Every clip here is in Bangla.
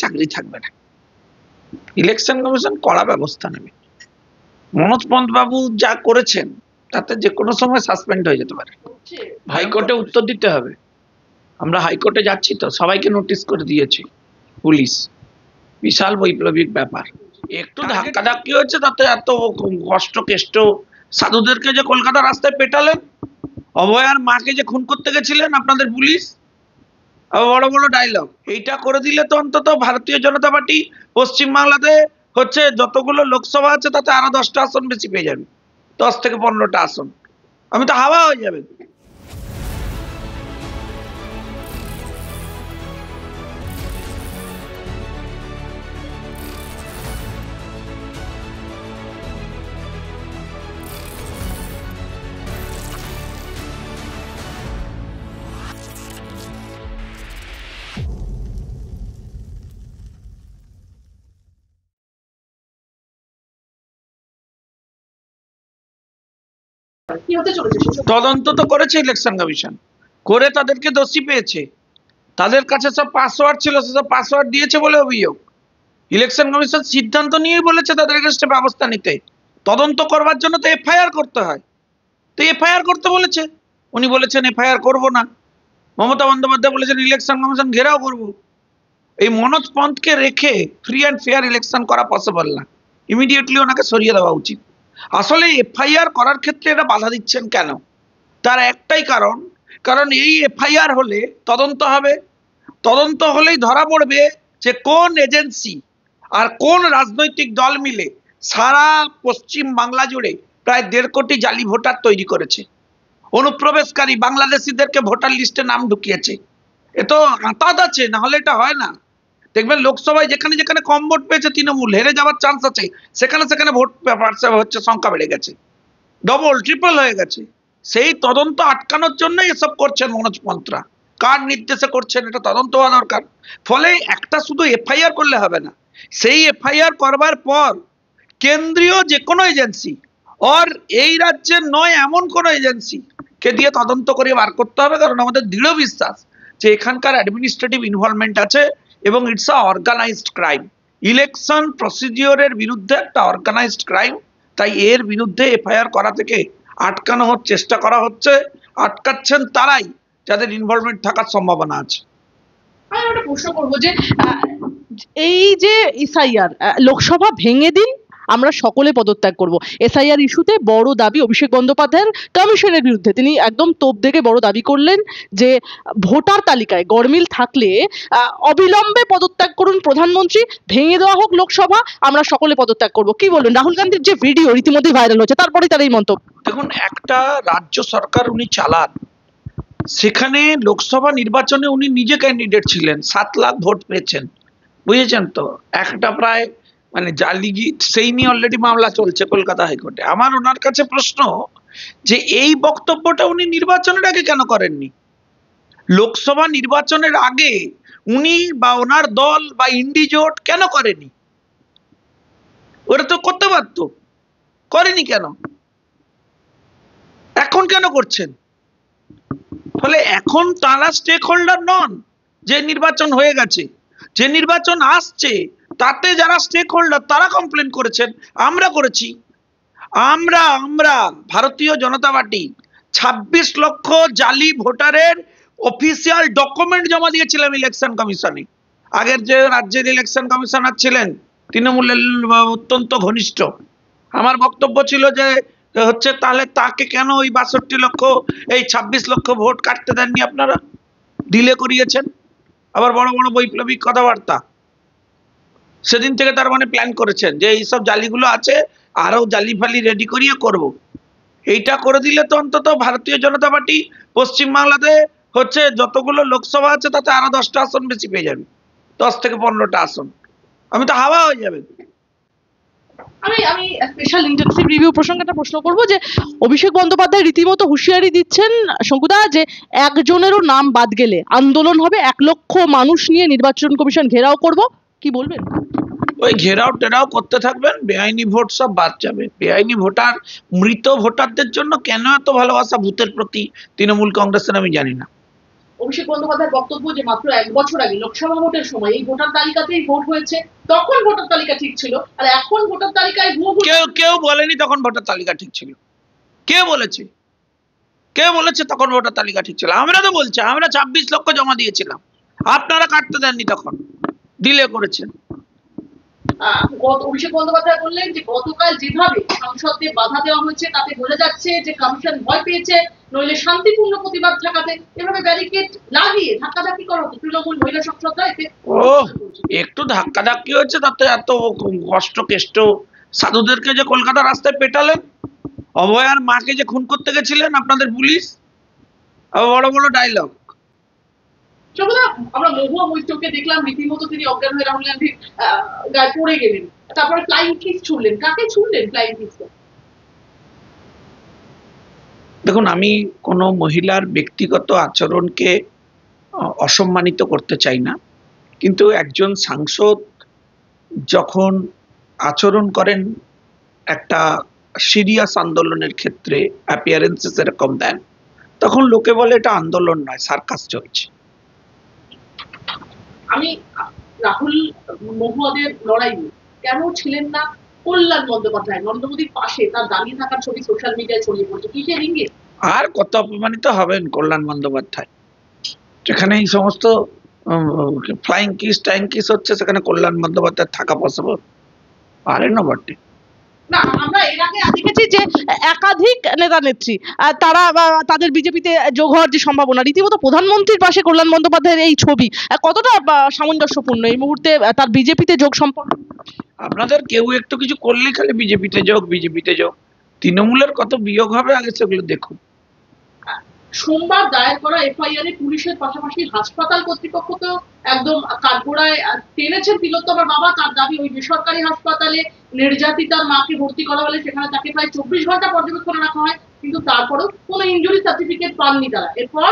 চাকরি থাকবে না। ইলেকশন কমিশন কড়া ব্যবস্থা নেবে। মনোজ পন্ত বাবু যা করেছেন তাতে যে কোনো সময় সাসপেন্ড হয়ে যেতে পারে, হাইকোর্টে উত্তর দিতে হবে। আমরা হাইকোর্টে যাচ্ছি তো, সবাইকে নোটিশ করে দিয়েছি পুলিশ। বিশাল বৈপ্লবিক ব্যাপার। একটু ধাক্কাধাক্কি হয়েছে তাতে এত কষ্ট কেষ্ট। সাধুদেরকে যে কলকাতা রাস্তায় পেটালেন, অভয়ার মাকে যে খুন করতে গেছিলেন আপনাদের পুলিশ, বড় বড় ডায়লগ। এইটা করে দিলে তো অন্তত ভারতীয় জনতা পার্টি পশ্চিমবাংলাতে হচ্ছে যতগুলো লোকসভা আছে তাতে আরো 10টা আসন বেশি পেয়ে যাবে, 10 থেকে 15টা আসন। আমি তো হাওয়া হয়ে যাবে। তদন্ত তো করেছে ইলেকশন কমিশন, করে তাদেরকে দোষী পেয়েছে। তাদের কাছে সব পাসওয়ার্ড ছিল, সেসব পাসওয়ার্ড দিয়েছে বলে অভিযোগ। ইলেকশন কমিশন সিদ্ধান্ত নিয়ে বলেছে তাদের এগেইনস্টে ব্যবস্থা নিতে। তদন্ত করবার জন্য তো এফআইআর করতে হয়, তো এফআইআর করতে বলেছে। উনি বলেছেন এফআইআর করব না। মমতা বন্দ্যোপাধ্যায় বলেছেন ইলেকশন কমিশন ঘেরাও করব। এই মনোজ পন্তকে রেখে ফ্রি অ্যান্ড ফেয়ার ইলেকশন করা পসিবল না, ইমিডিয়েটলি ওনাকে সরিয়ে দেওয়া উচিত। আসলে এফআইআর করার ক্ষেত্রে এটা বাধা দিচ্ছেন কেন? তার একটাই কারণ, কারণ এই এফআইআর হলে তদন্ত হবে, তদন্ত হলেই ধরা পড়বে যে কোন এজেন্সি আর কোন রাজনৈতিক দল মিলে সারা পশ্চিম বাংলা জুড়ে প্রায় 1.5 কোটি জালি ভোটার তৈরি করেছে, অনুপ্রবেশকারী বাংলাদেশিদেরকে ভোটার লিস্টে নাম ঢুকিয়েছে। এ তো আঁতাত আছে, না হলে এটা হয় না। দেখবেন লোকসভায় যেখানে যেখানে কম ভোট পেয়েছে তৃণমূল, হেরে যাওয়ার চান্স আছে, সেখানে সেখানে ভোট হচ্ছে সংখ্যা বেড়ে গেছে, ডবল ট্রিপল হয়ে গেছে। সেই তদন্ত আটকানোর জন্য এসব করছেন মনোজ পন্তরা। কার নির্দেশে করছেন এটা তদন্ত হওয়া দরকার। ফলে একটা শুধু এফআইআর করলে হবে না, সেই এফআইআর করবার পর কেন্দ্রীয় যে কোনো এজেন্সি আর এই রাজ্যের নয় এমন কোনো এজেন্সি কে দিয়ে তদন্ত করে বার করতে হবে। কারণ আমাদের দৃঢ় বিশ্বাস যে এখানকার অ্যাডমিনিস্ট্রেটিভ ইনভলভমেন্ট আছে এবং it's a organised crime. Election প্রসিডিওরের বিরুদ্ধে একটা অর্গানাইজড ক্রাইম, তাই এর বিরুদ্ধে এফআইআর করা থেকে আটকানো চেষ্টা করা হচ্ছে। আটকাচ্ছেন তারাই যাদের ইনভলভমেন্ট থাকার সম্ভাবনা আছে। আমি একটা প্রশ্ন করবো যে এই যে এসআইআর, লোকসভা ভেঙে দিন, আমরা সকলে পদত্যাগ করব। এসআইআর ইস্যুতে বড় দাবি অভিষেক বন্দ্যোপাধ্যায়ের কমিশনের বিরুদ্ধে। তিনি একদম তোপ দেখে বড় দাবি করলেন যে ভোটার তালিকায় গরমিল থাকলে অবিলম্বে পদত্যাগ করুন প্রধানমন্ত্রী, ভেঙে দেওয়া হোক লোকসভা, আমরা সকলে পদত্যাগ করব। কি বলবেন? রাহুল গান্ধীর যে ভিডিও রীতিমধ্যে ভাইরাল হচ্ছে, তারপরে তার এই মন্তব্য। দেখুন, একটা রাজ্য সরকার উনি চালান, সেখানে লোকসভা নির্বাচনে উনি নিজে ক্যান্ডিডেট ছিলেন, 7 লাখ ভোট পেয়েছেন, বুঝেছেন তো। একটা প্রায় মানে জালি, সেই নিয়ে অলরেডি মামলা চলছে কলকাতা হাইকোর্টে। আমার ওনার কাছে প্রশ্ন যে এই বক্তব্যটা উনি নির্বাচনের আগে কেন করেননি? লোকসভা নির্বাচনের আগে উনি বা ওনার দল বা ইন্ডিজোট কেন করেনি? ওরা তো করতে পারতো, করেনি কেন? এখন কেন করছেন? ফলে এখন তারা স্টেক হোল্ডার নন। যে নির্বাচন হয়ে গেছে, যে নির্বাচন আসছে, তাতে যারা স্টেক হোল্ডার তারা কমপ্লেন করেছেন, আমরা করেছি। আমরা ভারতীয় জনতা পার্টি 26 লক্ষ জালি ভোটারের অফিসিয়াল ডকুমেন্ট জমা দিয়েছিলাম ইলেকশন কমিশনে। আগের যে রাজ্যের ইলেকশন কমিশনার ছিলেন তৃণমূলের অত্যন্ত ঘনিষ্ঠ, আমার বক্তব্য ছিল যে হচ্ছে তাহলে তাকে কেন ওই 62 লক্ষ এই 26 লক্ষ ভোট কাটতে দেননি আপনারা? ডিলে করিয়েছেন। আবার বড় বড় বৈপ্লবিক কথাবার্তা। সেদিন থেকে তার মানে প্ল্যান করেছেন যে এইসব জালিগুলো আছে, আরো জালি ফালি রেডি করিয়ে করব। এইটা করে দিলে তো অন্তত ভারতীয় জনতা পার্টি পশ্চিমবাংলাতে হচ্ছে যতগুলো লোকসভা আছে তাতে আরো 10টা আসন বেশি পেয়ে যাবে, 10 থেকে 15টা আসন। আমি তো হাওয়া হয়ে যাবে। আমি স্পেশাল ইন্টেনসিভ রিভিউ প্রসঙ্গটা প্রশ্ন করব যে অভিষেক বন্দ্যোপাধ্যায় রীতিমতো হুঁশিয়ারি দিচ্ছেন শঙ্কুদা যে একজনেরও নাম বাদ গেলে আন্দোলন হবে, 1 লক্ষ মানুষ নিয়ে নির্বাচন কমিশন ঘেরাও করব। কি বলবেন? ওই ঘেরাও টেরাও করতে থাকবেন, বেআইনি ভোট সব বাদ যাবে। বেআইনি ভোটার, মৃত ভোটারদের জন্য কেন এত ভালোবাসা ভূতের প্রতি তৃণমূল কংগ্রেসের আমি জানি না। অভিষেক বন্দ্যোপাধ্যায়ের বক্তব্য যে মাত্র 1 বছর আগে লোকসভা ভোটের সময় এই ভোটার তালিকাতেই ভোট হয়েছে, তখন ভোটার তালিকা ঠিক ছিল, আর এখন ভোটার তালিকায় ভুয়ো ভোট। কেউ বলেনি তখন ভোটার তালিকা ঠিক ছিল। কে বলেছে? কে বলেছে তখন ভোটার তালিকা ঠিক ছিল? আমরা তো বলছি, আমরা 26 লক্ষ জমা দিয়েছিলাম, আপনারা কাটতে দেননি, তখন ডিলে করেছেন। অভিষেক বন্দ্যোপাধ্যায় বললেন যে গতকাল যেভাবে সাংসদদের বাধা দেওয়া হয়েছে তাতে বোঝা যাচ্ছে যে কমিশন ভয় পেয়েছে, নইলে শান্তিপূর্ণ প্রতিবাদ ঠেকাতে এভাবে ব্যারিকেড লাগিয়ে ধাক্কাধাক্কি করা হতো তৃণমূল মহিলা সংসদরা। এতে একটু ধাক্কাধাক্কি হয়েছে, তাতে এত কষ্ট কেষ্ট সাধুদেরকে যে কলকাতা রাস্তায় পেটালেন, অভয়ার মাকে যে খুন করতে গেছিলেন আপনাদের পুলিশ, বড় বড় ডায়লগ। আমরা মহুয়া মৈত্রকে দেখলাম রীতিমতো তিনি অজ্ঞান হয়ে রাহুল গান্ধীর গায়ে পড়ে গেলেন, তারপরে ফ্লাইং কিস ছুড়লেন। কাকে ছুড়লেন ফ্লাইং কিস? দেখুন, আমি কোনো মহিলার ব্যক্তিগত আচরণকে অসম্মানিত করতে চাই না, কিন্তু একজন সাংসদ যখন আচরণ করেন একটা সিরিয়াস আন্দোলনের ক্ষেত্রে, অ্যাপিয়ারেন্সেস এরকম দেন, তখন লোকে বলে এটা আন্দোলন নয়, সার্কাস চলছে। আমি রাহুল মহুয়াদের লড়াই কেন ছিলেন না কল্যাণ বন্দ্যোপাধ্যায়? নরেন্দ্র মোদীর পাশে তার দাঁড়িয়ে থাকার ছবি সোশ্যাল মিডিয়ায় ছড়িয়ে পড়ছে, কিসের ইঙ্গিত? আর কত অপমানিত হবেন কল্যাণ বন্দ্যোপাধ্যায়? যেখানে এই সমস্ত ফ্লাইং কিস টাইং কিস হচ্ছে, সেখানে কল্যাণ বন্দ্যোপাধ্যায় থাকা পসিবল? পারে না বটে। না, আমরা এর আগে দেখেছি যে একাধিক নেতা নেত্রী তারা তাদের বিজেপিতে যোগ হওয়ার যে সম্ভাবনা, রীতিমতো প্রধানমন্ত্রীর পাশে কল্যাণ বন্দ্যোপাধ্যায়ের এই ছবি কতটা সামঞ্জস্যপূর্ণ এই মুহূর্তে তার বিজেপিতে যোগ সম্পর্ক? আপনাদের কেউ একটু কিছু করলেই খালি বিজেপিতে যোগ, বিজেপিতে যোগ। তৃণমূলের কত বিয়োগ হবে আগে সেগুলো দেখুন। সোমবার দায়ের করা এফআইআর এ পুলিশের পাশাপাশি হাসপাতাল কর্তৃপক্ষ তো একদম কাঠগোড়ায় টেনেছেন তিলোত্তমার বাবা। তার দাবি ওই বেসরকারি হাসপাতালে নির্যাতিতার মাকে ভর্তি করা হলে সেখানে তাকে প্রায় 24 ঘন্টা পর্যবেক্ষণে রাখা হয়, কিন্তু তারপরেও কোনো ইনজুরি সার্টিফিকেট পাননি তারা। এরপর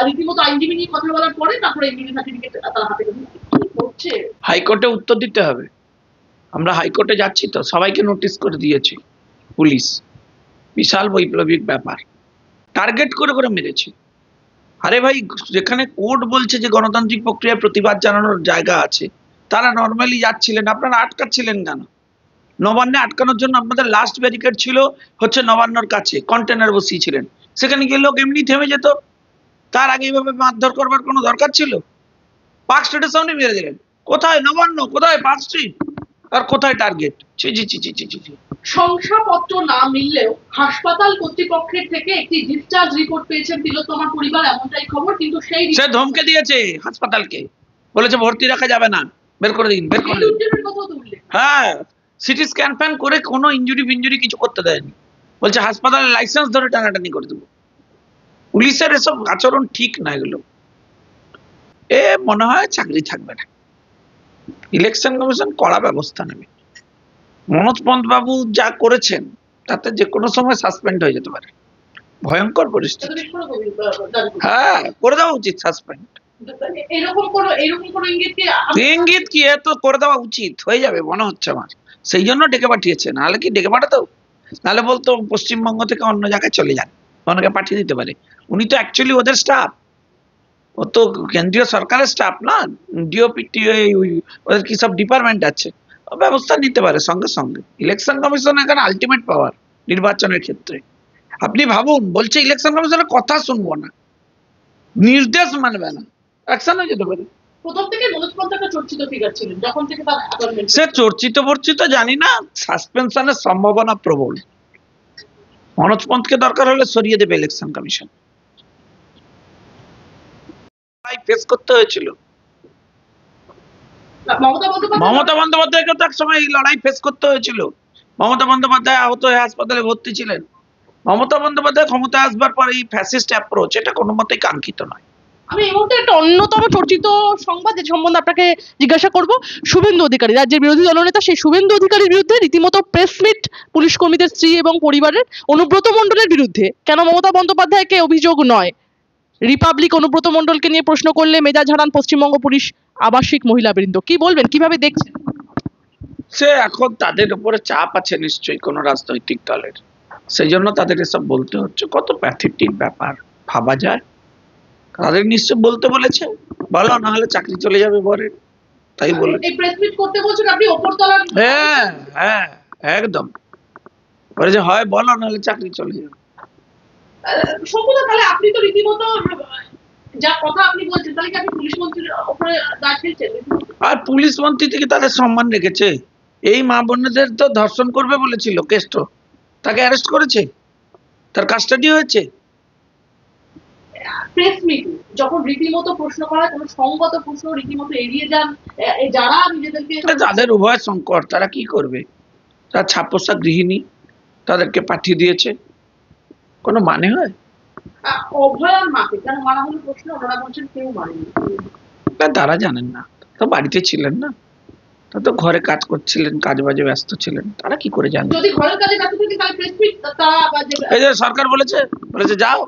রীতিমতো আইনজীবী নিয়ে কথা বলার পরে তারপরে ইনজুরি সার্টিফিকেট তার হাতে হচ্ছে। হাইকোর্টে উত্তর দিতে হবে। আমরা হাইকোর্টে যাচ্ছি, তো সবাইকে নোটিশ করে দিয়েছি পুলিশ। বিশাল বৈপ্লবিক ব্যাপার, টার্গেট করে করে মেরেছে। আরে ভাই, যেখানে কোর্ট বলছে যে গণতান্ত্রিক প্রক্রিয়ায় প্রতিবাদ জানানোর জায়গা আছে, তারা নর্মালি যাচ্ছিলেন, আপনারা আটকাচ্ছিলেন কেন? নবান্নে আটকানোর জন্য আপনাদের লাস্ট ব্যারিকেড ছিল হচ্ছে নবান্নর কাছে, কন্টেনার বসিয়েছিলেন, সেখানে গিয়ে লোক এমনি থেমে যেত। তার আগে এইভাবে মারধর করবার কোনো দরকার ছিল? পার্ক স্ট্রিটের সামনে মেরে দিলেন। কোথায় নবান্ন, কোথায় পার্ক স্ট্রিট, আর কোথায় টার্গেট? ছি ছি ছি ছি ছি ছি। শংসাপত্র না মিললেও হাসপাতাল কর্তৃপক্ষের থেকে একটি ডিসচার্জ রিপোর্ট পেয়েছেন তিলোত্তমার পরিবার, এমনটাই খবর। কিন্তু সে ধমকে দিয়েছে হাসপাতালকে, বলেছে ভর্তি রাখা যাবে না, বের করে দিন, বের করে দিন। হ্যাঁ, সিটি স্ক্যান ফ্যান করে কোনো ইনজুরি ফিনজুরি কিছু করতে দেয়নি, বলছে হাসপাতালের লাইসেন্স ধরে টানাটানি করে দেবো। পুলিশের এসব আচরণ ঠিক না, এগুলো এ মনে হয় চাকরি থাকবে না। ইলেকশন কমিশন কড়া ব্যবস্থা নেবে। মনোজ পন্ত বাবু যা করেছেন তাতে যে কোনো সময় সাসপেন্ড হয়ে যেতে পারে, ভয়ঙ্কর পরিস্থিতি। হ্যাঁ, করে দেওয়া উচিত সাসপেন্ড। ইঙ্গিত কি, এ তো করে দেওয়া উচিত, হয়ে যাবে মনে হচ্ছে আমার। সেই জন্য ডেকে পাঠিয়েছে, নাহলে কি ডেকে পাঠাতো? নাহলে বলতো পশ্চিমবঙ্গ থেকে অন্য জায়গায় চলে যান, ওনাকে পাঠিয়ে দিতে পারে। উনি তো অ্যাকচুয়ালি ওদের স্টাফ, ও তো কেন্দ্রীয় সরকারের স্টাফ না, ডিওপিটি, ওদের কি সব ডিপার্টমেন্ট আছে, ব্যবস্থা নিতে পারে সঙ্গে সঙ্গে। ইলেকশন কমিশন এখানে আলটিমেট পাওয়ার নির্বাচনের ক্ষেত্রে। আপনি ভাবুন, বলছে ইলেকশন কমিশনের কথা শুনবো না, নির্দেশ মানবে না, অ্যাকশন হয়ে যেতে পারে। প্রথম থেকে মনোজ পন্ত একটা চর্চিত ফিগার ছিলেন, যখন থেকে তার অ্যাপয়েন্টমেন্ট। সে চর্চিত বর্চিত জানি না, সাসপেনশনের সম্ভাবনা প্রবল। মনোজ পন্তকে দরকার হলে সরিয়ে দেবে ইলেকশন কমিশন। ফেস করতে হয়েছিল মমতা বন্দ্যোপাধ্যায়কে, তো এক সময় এই লড়াই ফেস করতে হয়েছিল। মমতা বন্দ্যোপাধ্যায় আহত হয়ে হাসপাতালে ভর্তি ছিলেন। মমতা বন্দ্যোপাধ্যায় ক্ষমতা আসবার পর এই ফ্যাসিস্ট অ্যাপ্রোচ, এটা কোনো মতেই কাঙ্ক্ষিত নয়। আমি এই মুহূর্তে একটা অন্যতম চর্চিত সংবাদ যে সম্বন্ধে আপনাকে জিজ্ঞাসা করব, শুভেন্দু অধিকারী রাজ্যের বিরোধী দলনেতা, সেই শুভেন্দু অধিকারীর বিরুদ্ধে রীতিমতো প্রেস মিট পুলিশ কর্মীদের স্ত্রী এবং পরিবারের। অনুব্রত মণ্ডলের বিরুদ্ধে কেন মমতা বন্দ্যোপাধ্যায়কে অভিযোগ নয়? রিপাবলিক অনুব্রত মণ্ডলকে নিয়ে প্রশ্ন করলে মেজাজ হারান পশ্চিমবঙ্গ পুলিশ আবাসিক মহিলা বৃন্দ। কি বলবেন, কিভাবে দেখছেন? সে এখন তাদের উপরে চাপ আছে নিশ্চয়ই কোনো রাজনৈতিক দলের, সেই জন্য তাদের এসব বলতে হচ্ছে। কত প্যাথেটিক ব্যাপার, ভাবা যায়। তাদের নিশ্চয় বলতে বলেছে, বলো না হলে চাকরি চলে যাবে পরে, তাই বলে। এই প্রেস মিট করতে বলছেন আপনি ওপরতলার। হ্যাঁ হ্যাঁ একদম, বলে যে হয় বলো নাহলে চাকরি চলে যাবে। শঙ্কুদা, তাহলে আপনি তো রীতিমতো যা কথা আপনি বলছেন, তাহলে কি আপনি পুলিশ মন্ত্রীর উপরে দায় ফেলছেন? আর পুলিশ মন্ত্রী থেকে তাদের সম্মান রেখেছে। এই মা বোনদের তো ধর্ষণ করবে বলেছিল কেষ্ট, তাকে অ্যারেস্ট করেছে, তার কাস্টাডি হয়েছে। প্রেস মিট যখন রীতিমতো প্রশ্ন করা হয়, কোনো সংগত প্রশ্ন রীতিমতো এড়িয়ে যান যারা নিজেদেরকে। তাদের উভয় সংকট, তারা কি করবে? তার ছাপোষা গৃহিণী, তাদেরকে পাঠিয়ে দিয়েছে, কোনো মানে হয়? অভয়ার মাকে কেন মারা হলো প্রশ্ন, ওনারা বলছেন কেউ মারেনি। তারা জানেন না, তো বাড়িতে ছিলেন না, তা তো ঘরে কাজ করছিলেন, কাজ বাজে ব্যস্ত ছিলেন, তারা কি করে জানবেন? যদি ঘরের কাজে ব্যস্ত থাকে তাহলে প্রেস মিট এই যে সরকার বলেছে, বলেছে যাও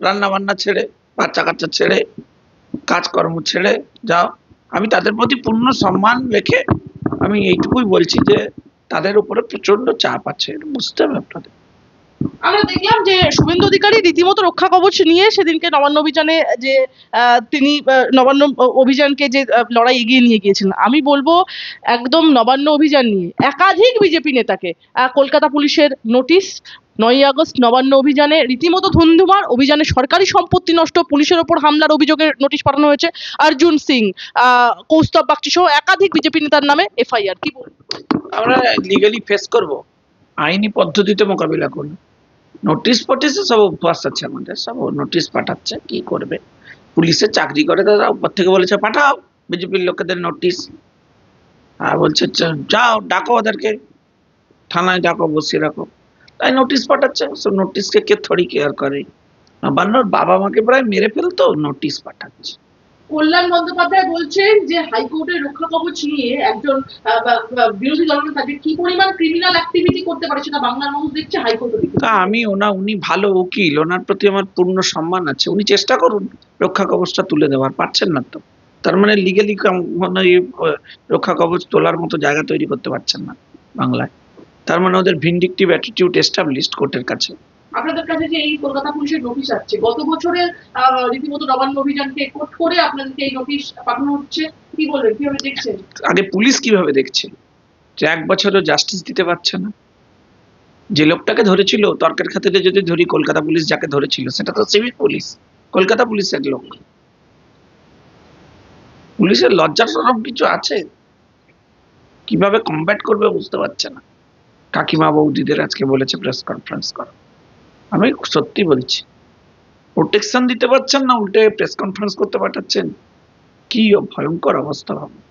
রান্না বান্না ছেড়ে, বাচ্চা কাচ্চা ছেড়ে, কাজকর্ম ছেড়ে যাও। আমি তাদের প্রতি পূর্ণ সম্মান রেখে আমি এইটুকুই বলছি যে তাদের উপরে প্রচন্ড চাপ আছে, বুঝতে হবে আপনাদের। আমরা দেখলাম যে শুভেন্দু অধিকারী রীতিমতো রক্ষা কবচ নিয়ে সেদিনকে নবান্ন অভিযানে যে তিনি নবান্ন অভিযানকে যে লড়াই এগিয়ে নিয়ে গিয়েছিলেন, আমি বলবো একদম নবান্ন অভিযান নিয়ে একাধিক বিজেপি নেতাকে কলকাতা পুলিশের নোটিশ, 9ই আগস্ট নবান্ন অভিযানে রীতিমতো ধুন্ধুমার অভিযানে সরকারি সম্পত্তি নষ্ট, পুলিশের ওপর হামলার অভিযোগে নোটিশ পাঠানো হয়েছে। অর্জুন সিং, কৌস্তব বাগচি সহ একাধিক বিজেপি নেতার নামে এফআইআর। কি বলবো? আমরা লিগালি ফেস করব, আইনি পদ্ধতিতে মোকাবিলা করব। নোটিশ ফটিশে সব অভ্যাস আছে আমাদের, সব নোটিশ পাঠাচ্ছে, কি করবে? পুলিশে চাকরি করে তারা উপর থেকে বলেছে পাঠাও বিজেপির লোকেদের নোটিশ, আর বলছে যাও ডাকো ওদেরকে, থানায় ডাকো, বসিয়ে রাখো, তাই নোটিশ পাঠাচ্ছে। সব নোটিশকে কে থরি কেয়ার করে? বান্নর বাবা মাকে প্রায় মেরে ফেলতো, নোটিশ পাঠাচ্ছে। কল্যাণ বন্দ্যোপাধ্যায় বলছেন যে হাইকোর্টের রক্ষা কবচ নিয়ে একজন বিরোধী দলনেতা যে কি পরিমাণ ক্রিমিনাল অ্যাক্টিভিটি করতে পারে সেটা বাংলার মানুষ দেখছে, হাইকোর্টও দেখছে। তা উনি ভালো উকিল, ওনার প্রতি আমার পূর্ণ সম্মান আছে, উনি চেষ্টা করুন রক্ষা কবচটা তুলে দেওয়ার, পারছেন না তো, তার মানে লিগালি রক্ষা কবচ তোলার মতো জায়গা তৈরি করতে পারছেন না বাংলায়, তার মানে ওদের ভিন্ডিকটিভ অ্যাটিটিউড এস্টাবলিশড কোর্টের কাছে। আপনাদের কাছে যে এই কলকাতা পুলিশের নোটিশ আসছে, গত বছরের রীতিমতো নবান্ন অভিযানকে কোট করে আপনাদেরকে এই নোটিশ পাঠানো হচ্ছে, কি বলবেন, কিভাবে দেখছেন? আগে পুলিশ কিভাবে দেখছে যে 1 বছরও জাস্টিস দিতে পারছে না? যে লোকটাকে ধরেছিল তর্কের খাতিরে, যদি ধরি কলকাতা পুলিশ যাকে ধরেছিল সেটা তো সিভিল পুলিশ, কলকাতা পুলিশের লোক। পুলিশের লজ্জার সরম কিছু আছে? কিভাবে কমব্যাট করবে বুঝতে পারছে না। কাকিমা বৌদিদের আজকে বলেছে প্রেস কনফারেন্স করো, আমি সত্যি বলছি, প্রোটেকশন দিতে পারছেন না, উল্টে প্রেস কনফারেন্স করতে পাঠাচ্ছেন, কি ভয়ঙ্কর অবস্থা ভাবুন।